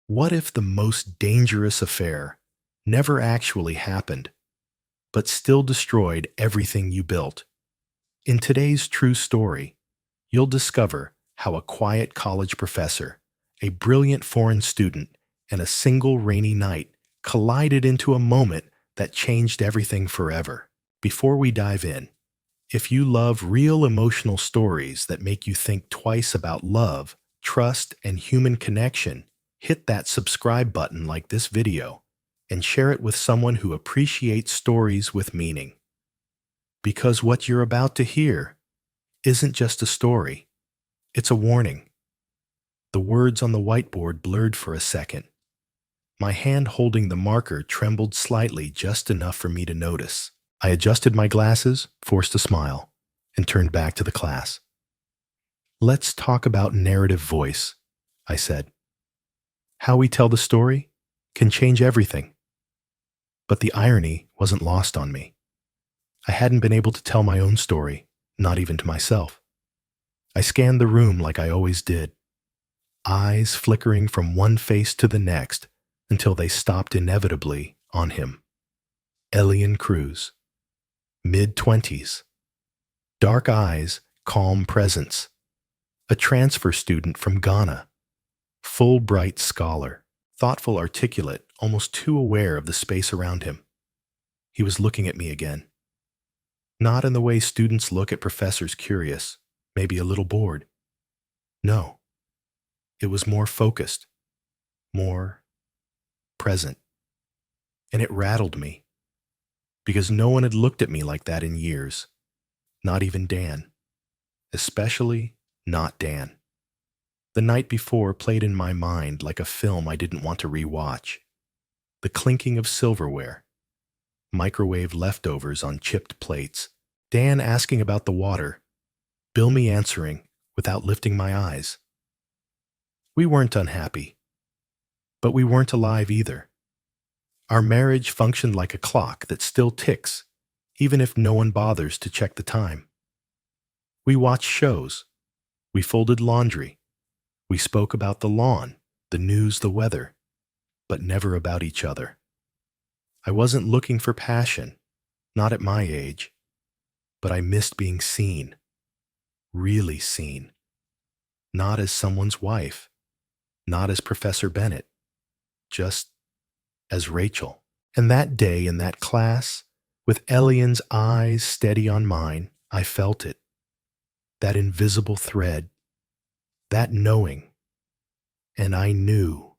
What if the most dangerous affair never actually happened, but still destroyed everything you built? In today's true story, you'll discover how a quiet college professor, a brilliant foreign student, and a single rainy night collided into a moment that changed everything forever. Before we dive in, if you love real emotional stories that make you think twice about love, trust, and human connection, hit that subscribe button like this video and share it with someone who appreciates stories with meaning. Because what you're about to hear isn't just a story, it's a warning. The words on the whiteboard blurred for a second. My hand holding the marker trembled slightly, just enough for me to notice. I adjusted my glasses, forced a smile, and turned back to the class. "Let's talk about narrative voice," I said. "How we tell the story can change everything." But the irony wasn't lost on me. I hadn't been able to tell my own story, not even to myself. I scanned the room like I always did, eyes flickering from one face to the next until they stopped inevitably on him. Elián Cruz, mid-20s, dark eyes, calm presence, a transfer student from Ghana, Fulbright scholar, thoughtful, articulate, almost too aware of the space around him. He was looking at me again. Not in the way students look at professors, curious, maybe a little bored. No, it was more focused, more present. And it rattled me, because no one had looked at me like that in years, not even Dan, especially not Dan. The night before played in my mind like a film I didn't want to rewatch. The clinking of silverware, microwave leftovers on chipped plates, Dan asking about the water, Bill me answering without lifting my eyes. We weren't unhappy, but we weren't alive either. Our marriage functioned like a clock that still ticks, even if no one bothers to check the time. We watched shows. We folded laundry. We spoke about the lawn, the news, the weather, but never about each other. I wasn't looking for passion, not at my age, but I missed being seen, really seen. Not as someone's wife, not as Professor Bennett, just as Rachel. And that day in that class, with Elián's eyes steady on mine, I felt it. That invisible thread, that knowing. And I knew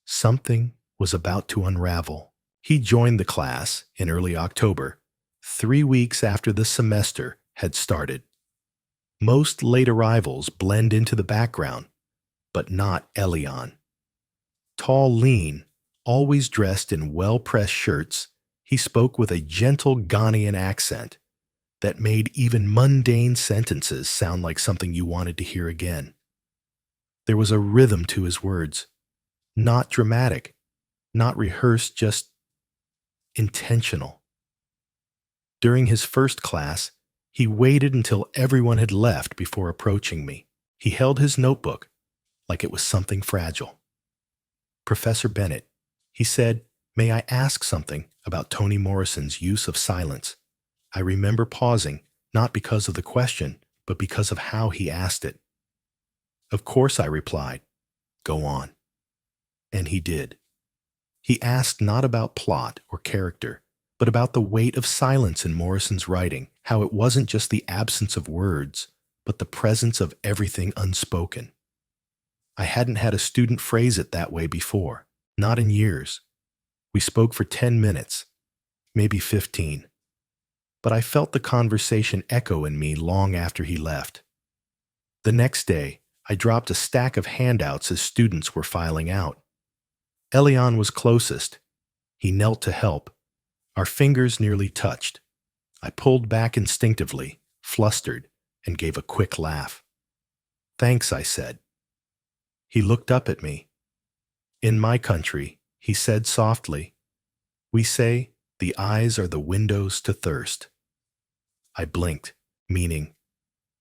something was about to unravel. He joined the class in early October, 3 weeks after the semester had started. Most late arrivals blend into the background, but not Elián. Tall, lean, always dressed in well-pressed shirts, he spoke with a gentle Ghanaian accent that made even mundane sentences sound like something you wanted to hear again. There was a rhythm to his words, not dramatic, not rehearsed, just intentional. During his first class, he waited until everyone had left before approaching me. He held his notebook like it was something fragile. "Professor Bennett," he said, "may I ask something about Toni Morrison's use of silence?" I remember pausing, not because of the question, but because of how he asked it. "Of course," I replied. "Go on." And he did. He asked not about plot or character, but about the weight of silence in Morrison's writing, how it wasn't just the absence of words, but the presence of everything unspoken. I hadn't had a student phrase it that way before, not in years. We spoke for 10 minutes, maybe 15. But I felt the conversation echo in me long after he left. The next day, I dropped a stack of handouts as students were filing out. Elián was closest. He knelt to help. Our fingers nearly touched. I pulled back instinctively, flustered, and gave a quick laugh. "Thanks," I said. He looked up at me. "In my country," he said softly, "we say the eyes are the windows to thirst." I blinked, meaning,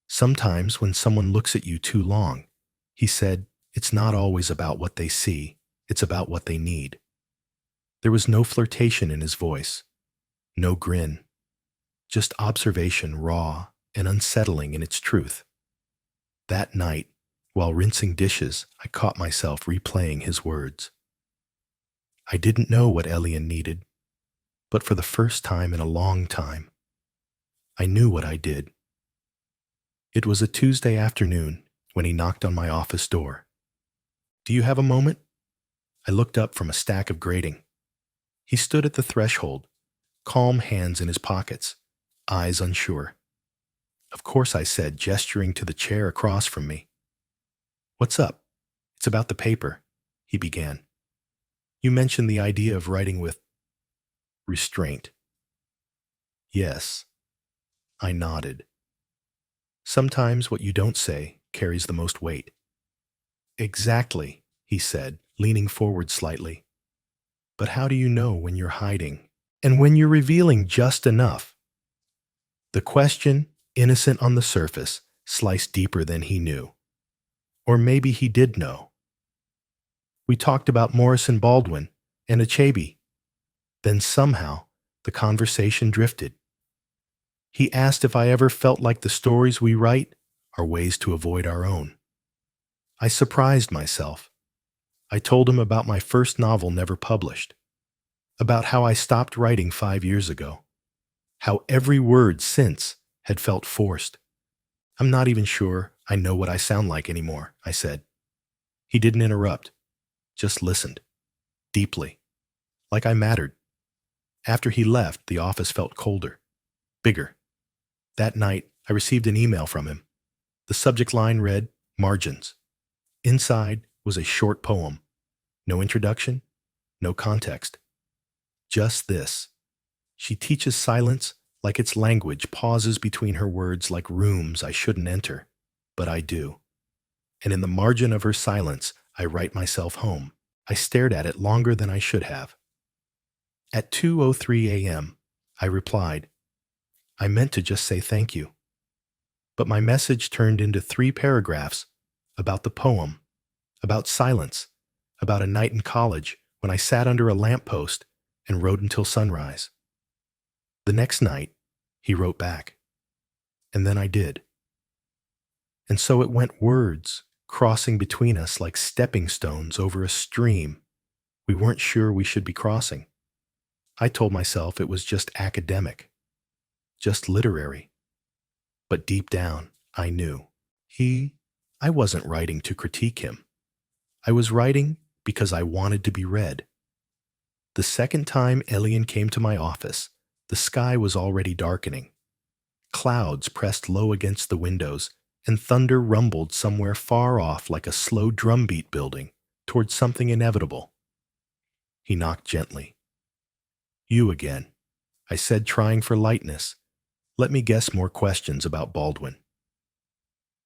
sometimes when someone looks at you too long, he said, it's not always about what they see, It's about what they need. There was no flirtation in his voice, no grin, just observation, raw and unsettling in its truth. That night, while rinsing dishes, I caught myself replaying his words. I didn't know what Elián needed, but for the first time in a long time, I knew what I did. It was a Tuesday afternoon when he knocked on my office door. "Do you have a moment?" I looked up from a stack of grading. He stood at the threshold, calm hands in his pockets, eyes unsure. "Of course," I said, gesturing to the chair across from me. "What's up?" "It's about the paper," he began. "You mentioned the idea of writing with restraint." "Yes." I nodded. "Sometimes what you don't say carries the most weight." "Exactly," he said, leaning forward slightly. "But how do you know when you're hiding and when you're revealing just enough?" The question, innocent on the surface, sliced deeper than he knew. Or maybe he did know. We talked about Morrison Baldwin and Achebe. Then somehow, the conversation drifted. He asked if I ever felt like the stories we write are ways to avoid our own. I surprised myself. I told him about my first novel never published, about how I stopped writing 5 years ago, how every word since had felt forced. "I'm not even sure I know what I sound like anymore," I said. He didn't interrupt, just listened, deeply, like I mattered. After he left, the office felt colder, bigger. That night, I received an email from him. The subject line read, "Margins." Inside was a short poem. No introduction, no context. Just this: "She teaches silence like its language, pauses between her words like rooms I shouldn't enter, but I do. And in the margin of her silence, I write myself home." I stared at it longer than I should have. At 2:03 a.m., I replied, "I meant to just say thank you." But my message turned into 3 paragraphs about the poem, about silence, about a night in college when I sat under a lamppost and wrote until sunrise. The next night, he wrote back. And then I did. And so it went, words crossing between us like stepping stones over a stream we weren't sure we should be crossing. I told myself it was just academic, just literary. But deep down, I knew. I wasn't writing to critique him. I was writing because I wanted to be read. The second time Elián came to my office, the sky was already darkening. Clouds pressed low against the windows, and thunder rumbled somewhere far off like a slow drumbeat building towards something inevitable. He knocked gently. "You again," I said, trying for lightness. "Let me guess more questions about Baldwin."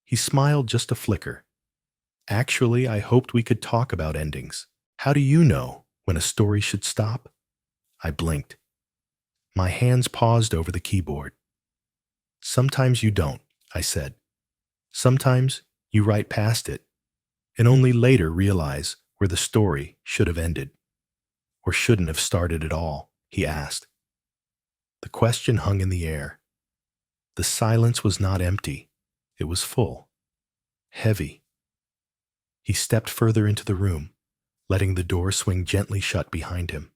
He smiled just a flicker. "Actually, I hoped we could talk about endings. How do you know when a story should stop?" I blinked. My hands paused over the keyboard. "Sometimes you don't," I said. "Sometimes you write past it, and only later realize where the story should have ended. Or shouldn't have started at all," he asked. The question hung in the air. The silence was not empty. It was full, heavy. He stepped further into the room, letting the door swing gently shut behind him.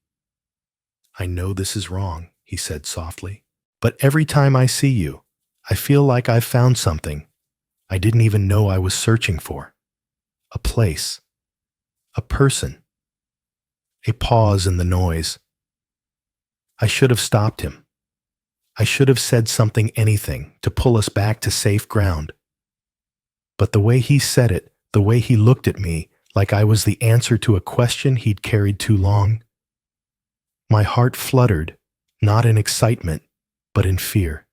"I know this is wrong," he said softly, "but every time I see you, I feel like I've found something I didn't even know I was searching for. A place, a person." A pause in the noise. I should have stopped him. I should have said something, anything, to pull us back to safe ground. But the way he said it, the way he looked at me, like I was the answer to a question he'd carried too long. My heart fluttered, not in excitement, but in fear.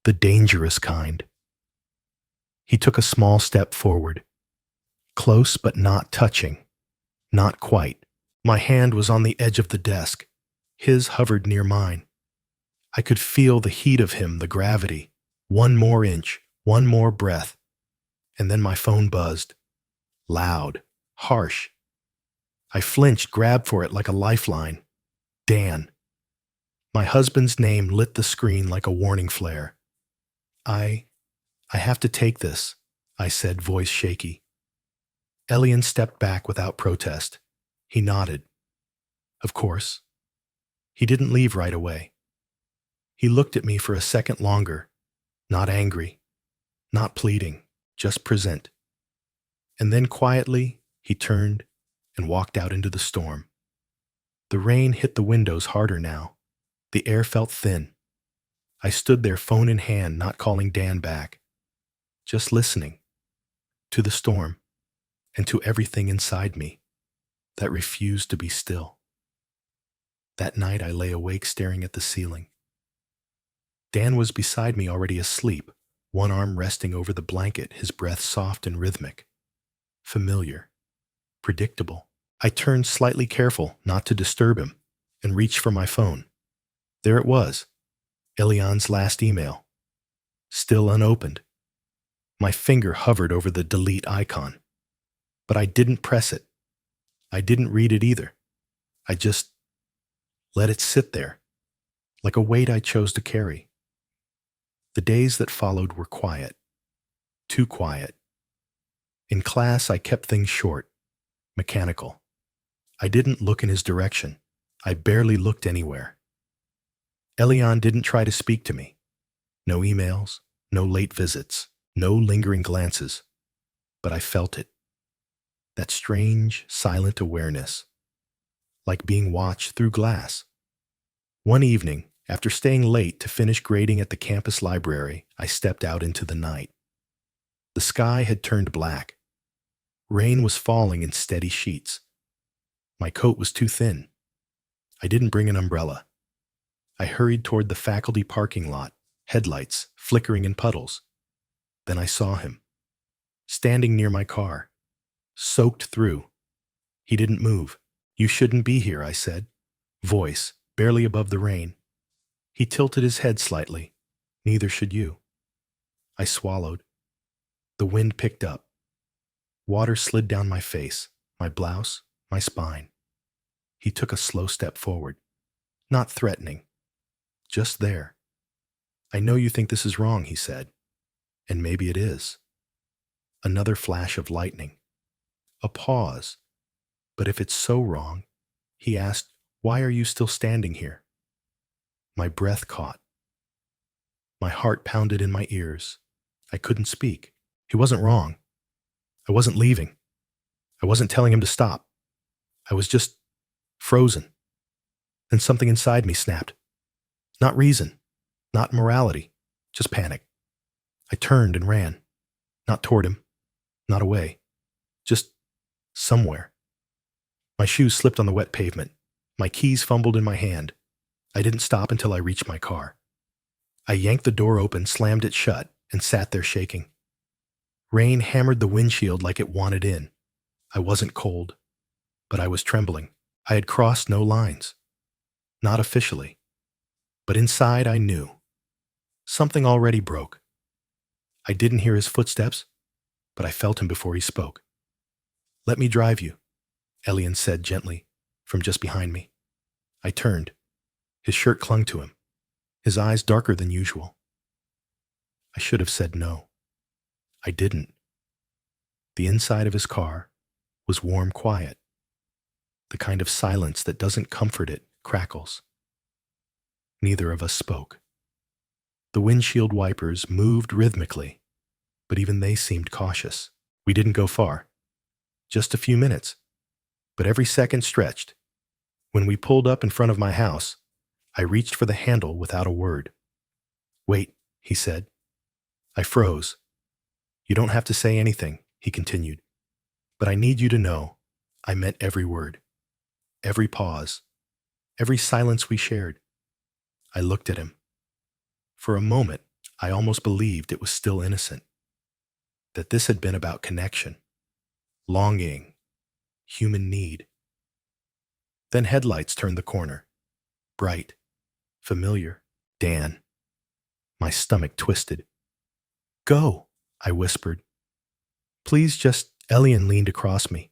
The dangerous kind. He took a small step forward. Close but not touching. Not quite. My hand was on the edge of the desk. His hovered near mine. I could feel the heat of him, the gravity. 1 more inch, 1 more breath. And then my phone buzzed. Loud, harsh. I flinched, grabbed for it like a lifeline. Dan. My husband's name lit the screen like a warning flare. I have to take this, I said, voice shaky. Elián stepped back without protest. He nodded. Of course. He didn't leave right away. He looked at me for a second longer, not angry, not pleading, just present. And then quietly, he turned and walked out into the storm. The rain hit the windows harder now. The air felt thin. I stood there, phone in hand, not calling Dan back, just listening to the storm and to everything inside me that refused to be still. That night I lay awake staring at the ceiling. Dan was beside me, already asleep, one arm resting over the blanket, his breath soft and rhythmic. Familiar. Predictable. I turned, slightly careful not to disturb him, and reached for my phone. There it was, Elián's last email. Still unopened. My finger hovered over the delete icon. But I didn't press it. I didn't read it either. I just let it sit there, like a weight I chose to carry. The days that followed were quiet. Too quiet. In class, I kept things short, mechanical. I didn't look in his direction. I barely looked anywhere. Elián didn't try to speak to me. No emails, no late visits, no lingering glances. But I felt it. That strange, silent awareness. Like being watched through glass. One evening, after staying late to finish grading at the campus library, I stepped out into the night. The sky had turned black. Rain was falling in steady sheets. My coat was too thin. I didn't bring an umbrella. I hurried toward the faculty parking lot, headlights flickering in puddles. Then I saw him, standing near my car, soaked through. He didn't move. You shouldn't be here, I said, voice barely above the rain. He tilted his head slightly. Neither should you. I swallowed. The wind picked up. Water slid down my face, my blouse, my spine. He took a slow step forward. Not threatening. Just there. I know you think this is wrong, he said. And maybe it is. Another flash of lightning. A pause. But if it's so wrong, he asked, why are you still standing here? My breath caught. My heart pounded in my ears. I couldn't speak. He wasn't wrong. I wasn't leaving. I wasn't telling him to stop. I was just frozen. Then something inside me snapped. Not reason, not morality, just panic. I turned and ran. Not toward him, not away, just somewhere. My shoes slipped on the wet pavement. My keys fumbled in my hand. I didn't stop until I reached my car. I yanked the door open, slammed it shut, and sat there shaking. Rain hammered the windshield like it wanted in. I wasn't cold, but I was trembling. I had crossed no lines. Not officially. But inside I knew. Something already broke. I didn't hear his footsteps, but I felt him before he spoke. Let me drive you, Elián said gently, from just behind me. I turned. His shirt clung to him, his eyes darker than usual. I should have said no. I didn't. The inside of his car was warm quiet. The kind of silence that doesn't comfort, it crackles. Neither of us spoke. The windshield wipers moved rhythmically, but even they seemed cautious. We didn't go far. Just a few minutes, but every second stretched. When we pulled up in front of my house, I reached for the handle without a word. Wait, he said. I froze. You don't have to say anything, he continued. But I need you to know I meant every word, every pause, every silence we shared. I looked at him. For a moment, I almost believed it was still innocent, that this had been about connection, longing, human need. Then headlights turned the corner. Bright, familiar. Dan. My stomach twisted. Go, I whispered. Please just, Elián leaned across me,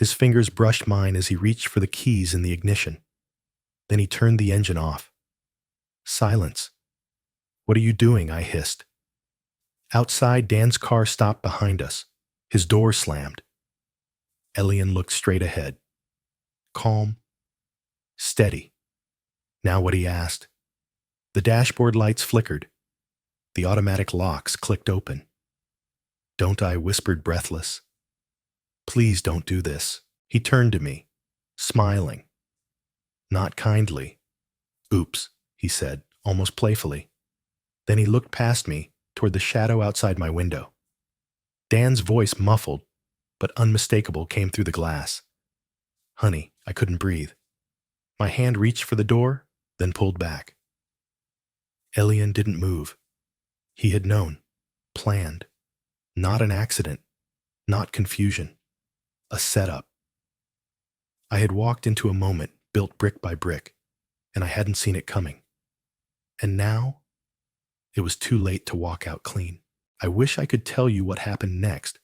His fingers brushed mine as he reached for the keys in the ignition. Then he turned the engine off. Silence. "What are you doing?" I hissed. Outside, Dan's car stopped behind us. His door slammed. Elián looked straight ahead. Calm. Steady. "Now what?" he asked. The dashboard lights flickered. The automatic locks clicked open. "Don't," I whispered, breathless. "Please don't do this." He turned to me, smiling. Not kindly. "Oops," he said, almost playfully. Then he looked past me toward the shadow outside my window. Dan's voice, muffled but unmistakable, came through the glass. "Honey," I couldn't breathe. My hand reached for the door, then pulled back. Elián didn't move. He had known, planned. Not an accident, not confusion. A setup. I had walked into a moment built brick by brick, and I hadn't seen it coming. And now, it was too late to walk out clean. I wish I could tell you what happened next,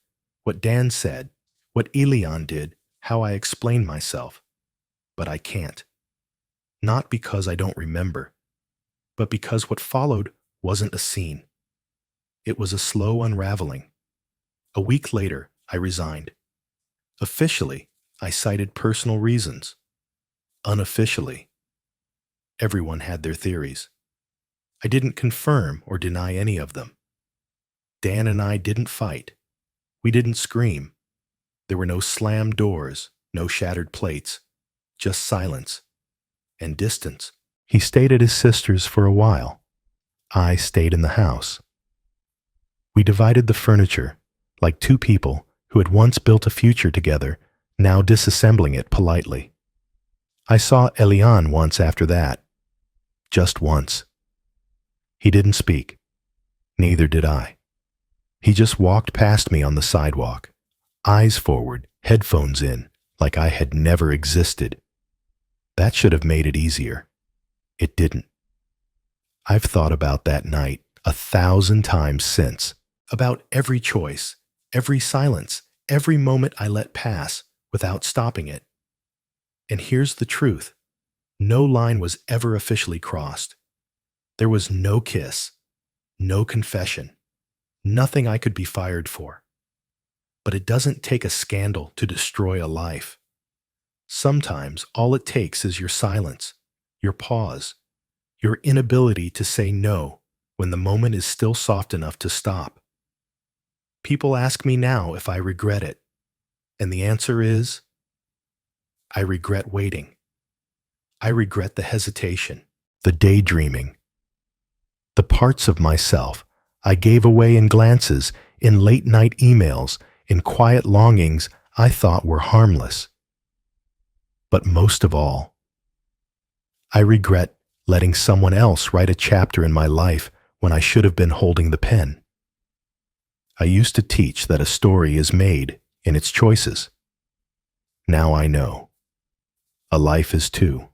what Dan said, what Elián did, how I explained myself. But I can't. Not because I don't remember, but because what followed wasn't a scene. It was a slow unraveling. A week later, I resigned. Officially, I cited personal reasons. Unofficially, everyone had their theories. I didn't confirm or deny any of them. Dan and I didn't fight. We didn't scream. There were no slammed doors, no shattered plates, just silence and distance. He stayed at his sister's for a while. I stayed in the house. We divided the furniture, like two people who had once built a future together, now disassembling it politely. I saw Elián once after that. Just once. He didn't speak. Neither did I. He just walked past me on the sidewalk, eyes forward, headphones in, like I had never existed. That should have made it easier. It didn't. I've thought about that night 1,000 times since, about every choice, every silence, every moment I let pass without stopping it. And here's the truth. No line was ever officially crossed. There was no kiss, no confession, nothing I could be fired for. But it doesn't take a scandal to destroy a life. Sometimes all it takes is your silence, your pause, your inability to say no when the moment is still soft enough to stop. People ask me now if I regret it, and the answer is, I regret waiting. I regret the hesitation, the daydreaming, the parts of myself I gave away in glances, in late-night emails, in quiet longings I thought were harmless. But most of all, I regret letting someone else write a chapter in my life when I should have been holding the pen. I used to teach that a story is made in its choices. Now I know. A life is too.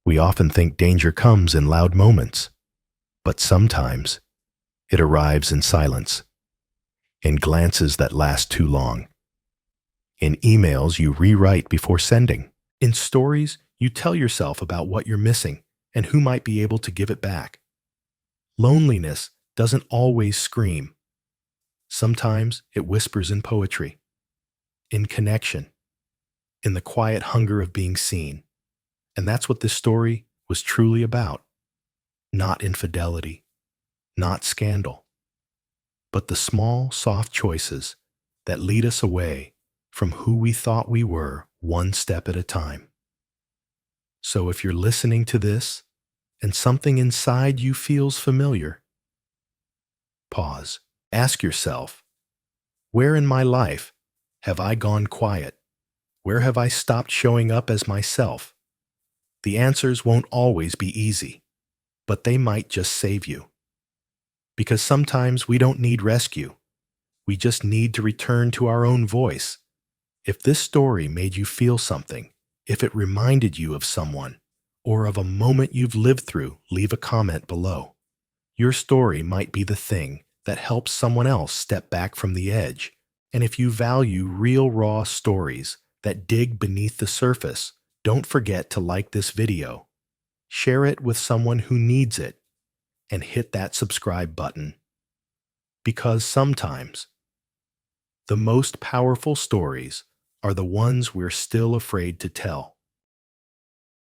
We often think danger comes in loud moments, but sometimes it arrives in silence, in glances that last too long, in emails you rewrite before sending, in stories you tell yourself about what you're missing and who might be able to give it back. Loneliness doesn't always scream. Sometimes it whispers in poetry, in connection, in the quiet hunger of being seen. And that's what this story was truly about. Not infidelity, not scandal, but the small, soft choices that lead us away from who we thought we were one step at a time. So if you're listening to this and something inside you feels familiar, pause. Ask yourself, where in my life have I gone quiet? Where have I stopped showing up as myself? The answers won't always be easy, but they might just save you. Because sometimes we don't need rescue. We just need to return to our own voice. If this story made you feel something, if it reminded you of someone, or of a moment you've lived through, leave a comment below. Your story might be the thing that helps someone else step back from the edge And if you value real raw stories that dig beneath the surface, don't forget to like this video, share it with someone who needs it, and hit that subscribe button. Because sometimes the most powerful stories are the ones we're still afraid to tell.